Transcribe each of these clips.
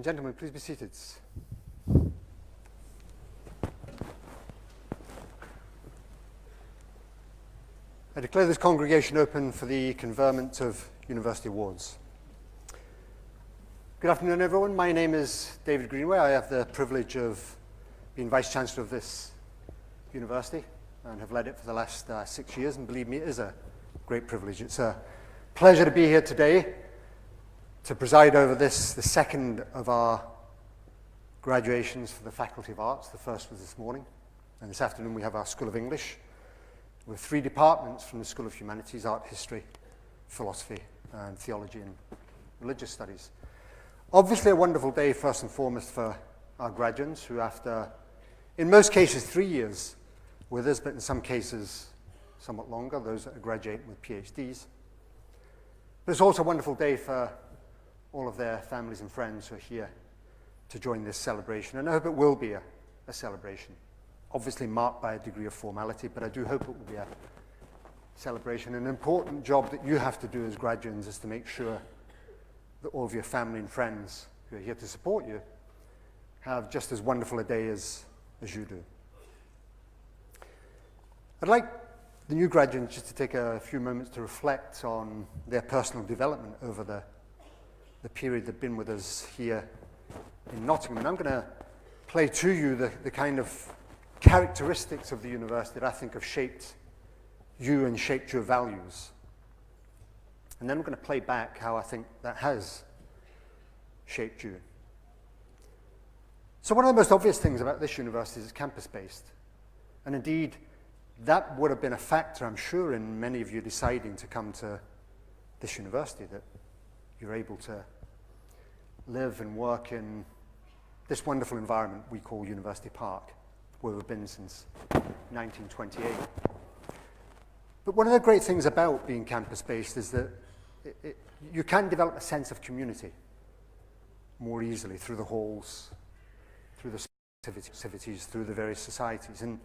and gentlemen, please be seated. I declare this congregation open for the conferment of university awards. Good afternoon, everyone. My name is David Greenway. I have the privilege of being Vice-Chancellor of this university and have led it for the last 6 years, and believe me, it is a great privilege. It's a pleasure to be here today to preside over this, the second of our graduations for the Faculty of Arts. The first was this morning, and this afternoon we have our School of English with 3 departments from the School of Humanities: Art History, Philosophy, and Theology and Religious Studies. Obviously a wonderful day first and foremost for our graduates who, after, in most cases, 3 years with us, but in some cases somewhat longer, those that are graduating with PhDs. But it's also a wonderful day for all of their families and friends who are here to join this celebration. And I hope it will be a celebration, obviously marked by a degree of formality, but I do hope it will be a celebration. An important job that you have to do as graduates is to make sure that all of your family and friends who are here to support you have just as wonderful a day as you do. I'd like the new graduates just to take a few moments to reflect on their personal development over the period they've been with us here in Nottingham. And I'm going to play to you the kind of characteristics of the university that I think have shaped you and shaped your values. And then I'm going to play back how I think that has shaped you. So one of the most obvious things about this university is it's campus-based. And indeed, that would have been a factor, I'm sure, in many of you deciding to come to this university, that you're able to live and work in this wonderful environment we call University Park, where we've been since 1928. But one of the great things about being campus-based is that you can develop a sense of community more easily through the halls, through the activities, through the various societies. And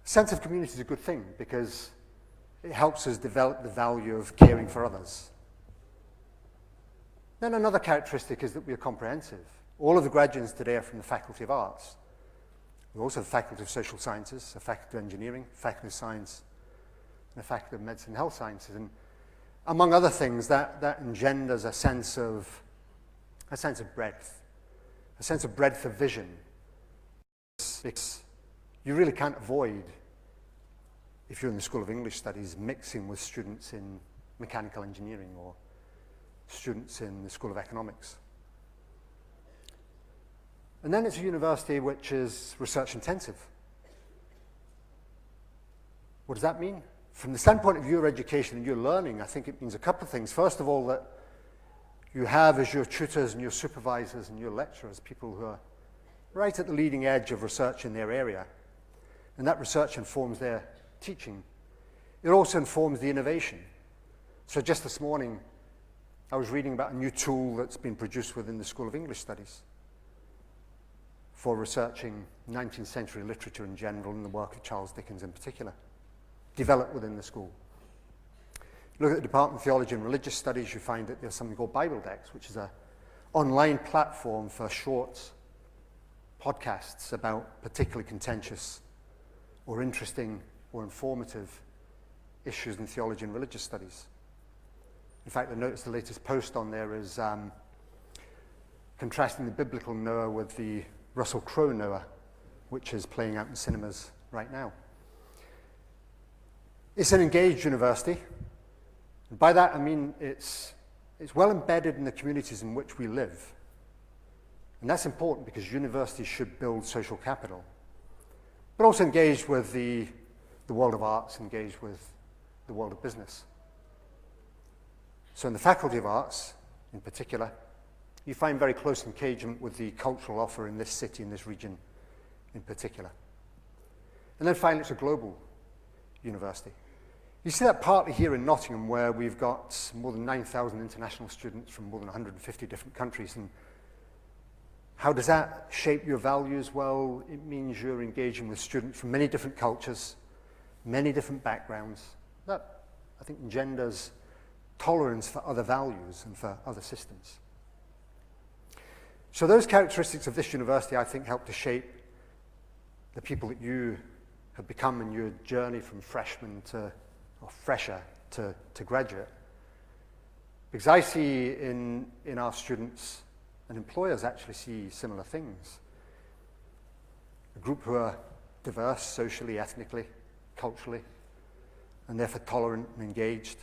a sense of community is a good thing because it helps us develop the value of caring for others. Then another characteristic is that we are comprehensive. All of the graduates today are from the Faculty of Arts. We also have the Faculty of Social Sciences, a Faculty of Engineering, Faculty of Science, and a Faculty of Medicine and Health Sciences. And among other things, that engenders a sense of breadth, a sense of breadth of vision. You really can't avoid, if you're in the School of English Studies, mixing with students in mechanical engineering or students in the School of Economics. And then it's a university which is research intensive. What does that mean? From the standpoint of your education and your learning, I think it means a couple of things. First of all, that you have as your tutors and your supervisors and your lecturers people who are right at the leading edge of research in their area. And that research informs their teaching. It also informs the innovation. So just this morning, I was reading about a new tool that's been produced within the School of English Studies for researching 19th century literature in general and the work of Charles Dickens in particular, developed within the school. Look at the Department of Theology and Religious Studies, you find that there's something called BibleDex, which is an online platform for short podcasts about particularly contentious or interesting or informative issues in theology and religious studies. In fact, I noticed the latest post on there is contrasting the biblical Noah with the Russell Crowe Noah, which is playing out in cinemas right now. It's an engaged university. And by that I mean it's well embedded in the communities in which we live. And that's important because universities should build social capital, but also engaged with the world of arts, engaged with the world of business. So in the Faculty of Arts, in particular, you find very close engagement with the cultural offer in this city, in this region in particular. And then finally, it's a global university. You see that partly here in Nottingham, where we've got more than 9,000 international students from more than 150 different countries. And how does that shape your values? Well, it means you're engaging with students from many different cultures, many different backgrounds. That, I think, engenders tolerance for other values and for other systems. So those characteristics of this university, I think, help to shape the people that you have become in your journey from freshman to, or fresher to graduate. Because I see in our students, and employers actually see similar things. A group who are diverse socially, ethnically, culturally, and therefore tolerant and engaged.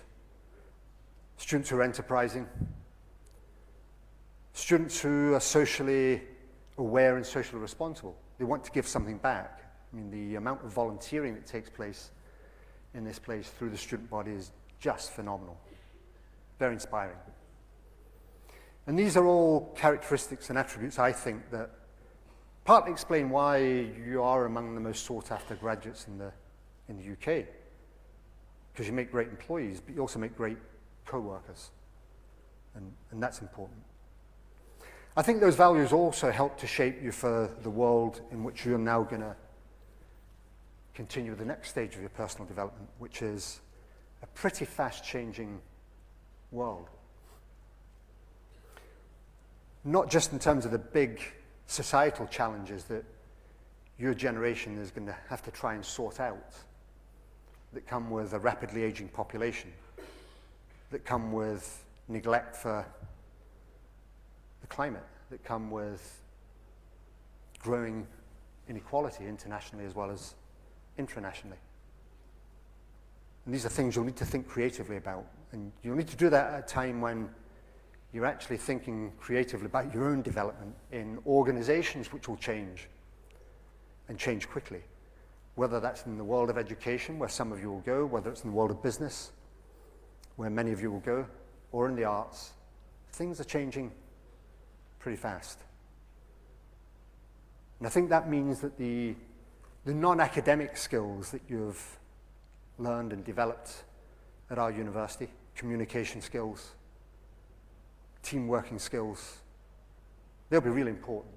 Students who are enterprising. Students who are socially aware and socially responsible. They want to give something back. I mean, the amount of volunteering that takes place in this place through the student body is just phenomenal. Very inspiring. And these are all characteristics and attributes, I think, that partly explain why you are among the most sought-after graduates in the UK. Because you make great employees, but you also make great co-workers. And that's important. I think those values also help to shape you for the world in which you're now going to continue the next stage of your personal development, which is a pretty fast-changing world. Not just in terms of the big societal challenges that your generation is going to have to try and sort out, that come with a rapidly aging population, that come with neglect for the climate, that come with growing inequality internationally as well as internationally. And these are things you'll need to think creatively about. And you'll need to do that at a time when you're actually thinking creatively about your own development in organizations which will change, and change quickly. Whether that's in the world of education, where some of you will go, whether it's in the world of business, where many of you will go, or in the arts. Things are changing pretty fast. And I think that means that the non-academic skills that you've learned and developed at our university, communication skills, team working skills, they'll be really important.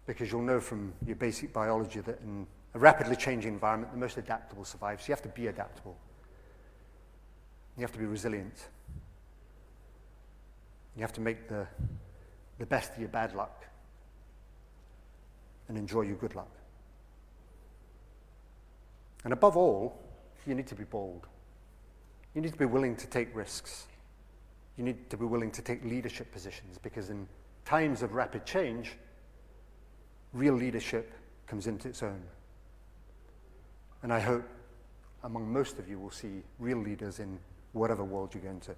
Because you'll know from your basic biology that in a rapidly changing environment, the most adaptable survive. So you have to be adaptable. You have to be resilient. You have to make the best of your bad luck and enjoy your good luck. And above all, you need to be bold. You need to be willing to take risks. You need to be willing to take leadership positions, because in times of rapid change, real leadership comes into its own. And I hope among most of you will see real leaders in whatever world you go into.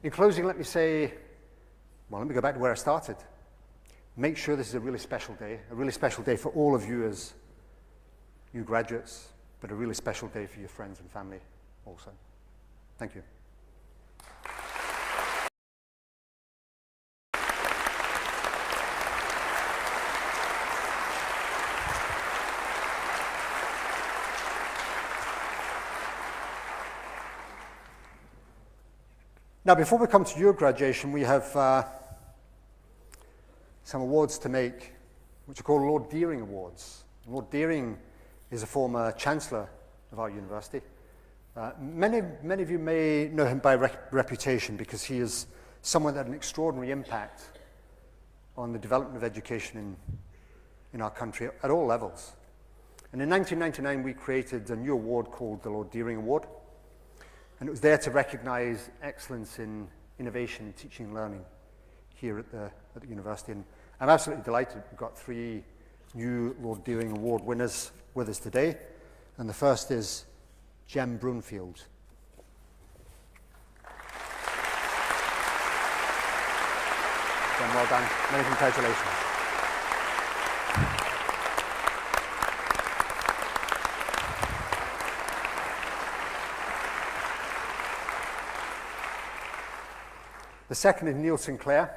In closing, let me go back to where I started. Make sure this is a really special day for all of you as new graduates, but a really special day for your friends and family also. Thank you. Now, before we come to your graduation, we have some awards to make, which are called Lord Deering Awards. Lord Deering is a former Chancellor of our university. Many of you may know him by reputation, because he is someone that had an extraordinary impact on the development of education in our country at all levels. And in 1999, we created a new award called the Lord Deering Award. And it was there to recognize excellence in innovation in teaching and learning here at the university. And I'm absolutely delighted we've got 3 new Lord Deering Award winners with us today. And the first is Jem Brunfield. Jem, well done. Many congratulations. The second is Neil Sinclair.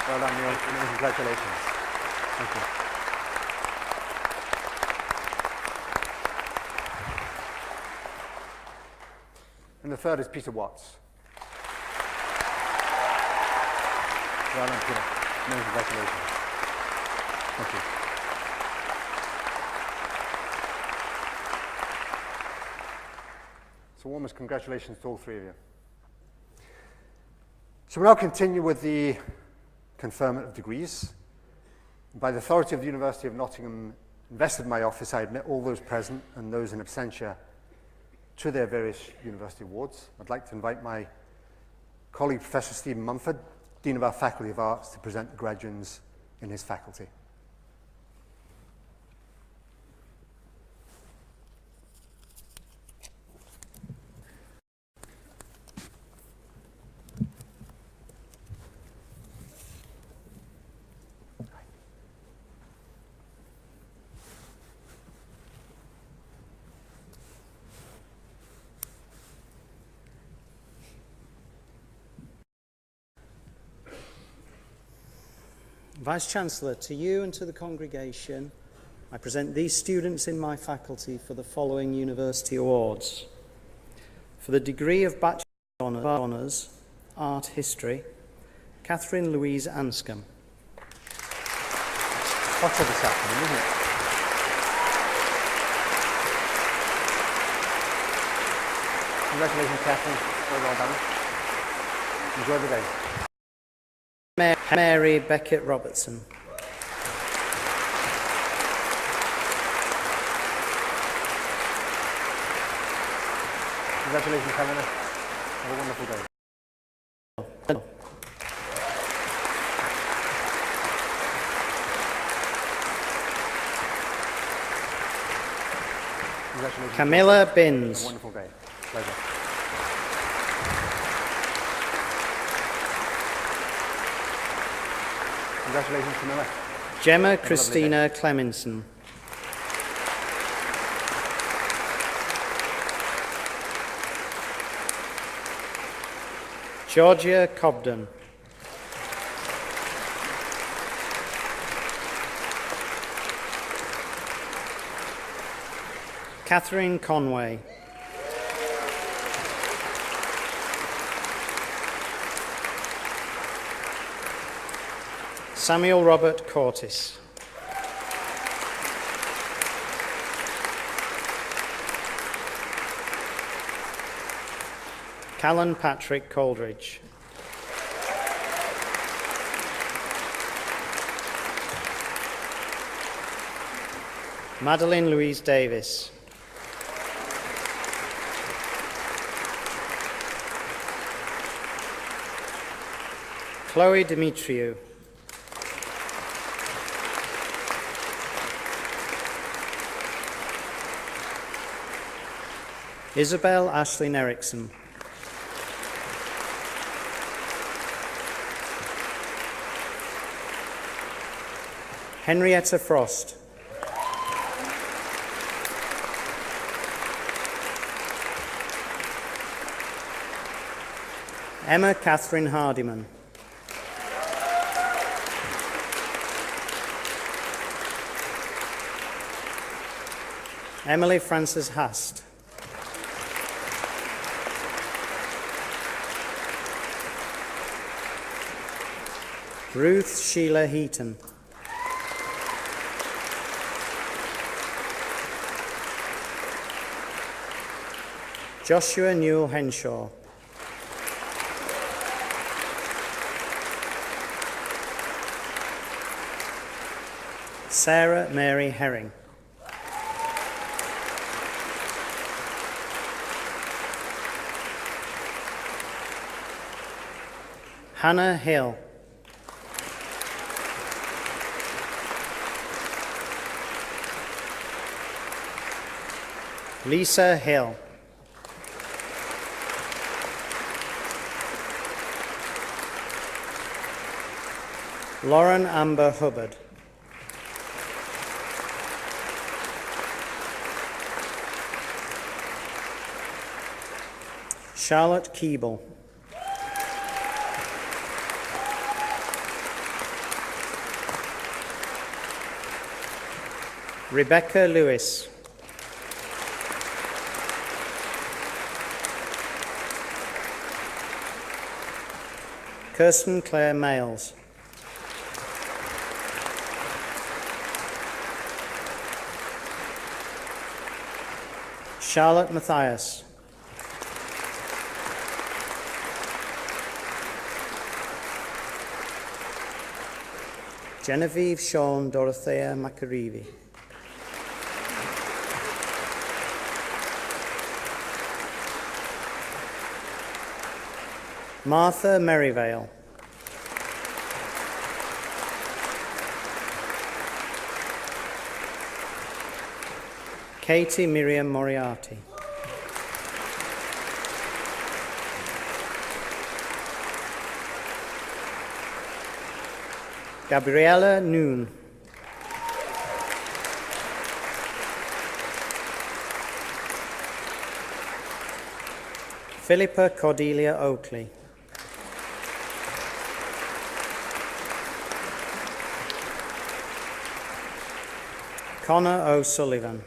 Well done, Neil. Congratulations. Thank you. And the third is Peter Watts. Well done, Peter. Many congratulations. Thank you. So warmest congratulations to all 3 of you. So we'll now continue with the conferment of degrees. By the authority of the University of Nottingham invested in my office, I admit all those present and those in absentia to their various university awards. I'd like to invite my colleague, Professor Stephen Mumford, Dean of our Faculty of Arts, to present the graduates in his faculty. Vice-Chancellor, to you and to the congregation, I present these students in my faculty for the following university awards. For the degree of Bachelor of Honours, Art History, Catherine Louise Anscombe. Hotter this afternoon, isn't it? Congratulations, Catherine. Very well done. Enjoy the day. Mary Beckett Robertson. Congratulations, Helena. Have a wonderful day. Congratulations. Camilla Binns. Have a wonderful day. Pleasure. Congratulations, Camilla. Gemma Christina Clemenson. Georgia Cobden. Catherine Conway. Samuel Robert Cortis. Callan Patrick Coldridge. Madeline Louise Davis. Chloe Dimitriou. Isabel Ashlyn Erickson. Henrietta Frost. Emma Catherine Hardiman. Emily Frances Hast. Ruth Sheila Heaton. Joshua Newell Henshaw. Sarah Mary Herring. Hannah Hill. Lisa Hill. Lauren Amber Hubbard. Charlotte Keeble. Rebecca Lewis. Kirsten Claire Males. Charlotte Matthias. Genevieve Sean Dorothea Makarivi. Martha Merivale. Katie Miriam Moriarty. Gabriella Noon. Philippa Cordelia Oakley. Connor O'Sullivan.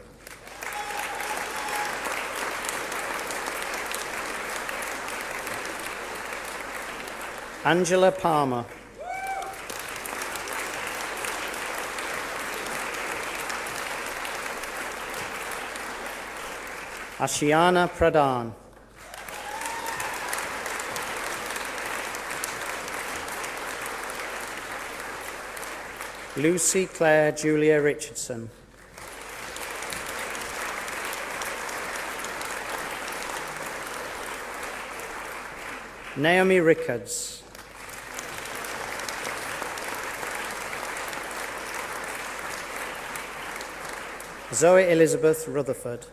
Angela Palmer. Ashiana Pradhan. Lucy Claire Julia Richardson. Naomi Rickards. Zoe Elizabeth Rutherford.